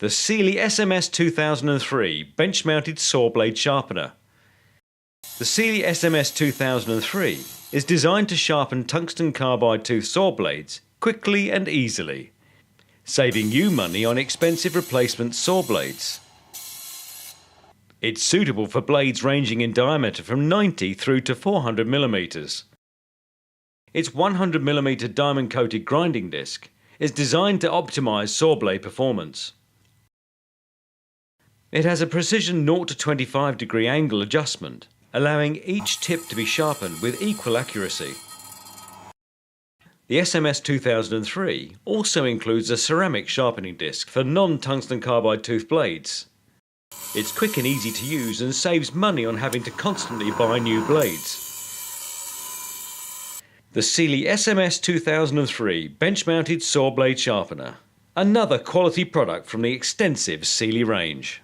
the Sealey SMS2003 bench-mounted saw blade sharpener. The Sealey SMS2003 is designed to sharpen tungsten carbide tooth saw blades quickly and easily, saving you money on expensive replacement saw blades. It's suitable for blades ranging in diameter from 90 through to 400 mm. Its 100 mm diamond-coated grinding disc is designed to optimize saw blade performance. It has a precision 0 to 25 degree angle adjustment, allowing each tip to be sharpened with equal accuracy. The SMS2003 also includes a ceramic sharpening disc for non-tungsten carbide tooth blades. It's quick and easy to use and saves money on having to constantly buy new blades. The Sealey SMS2003 bench-mounted saw blade sharpener, another quality product from the extensive Sealey range.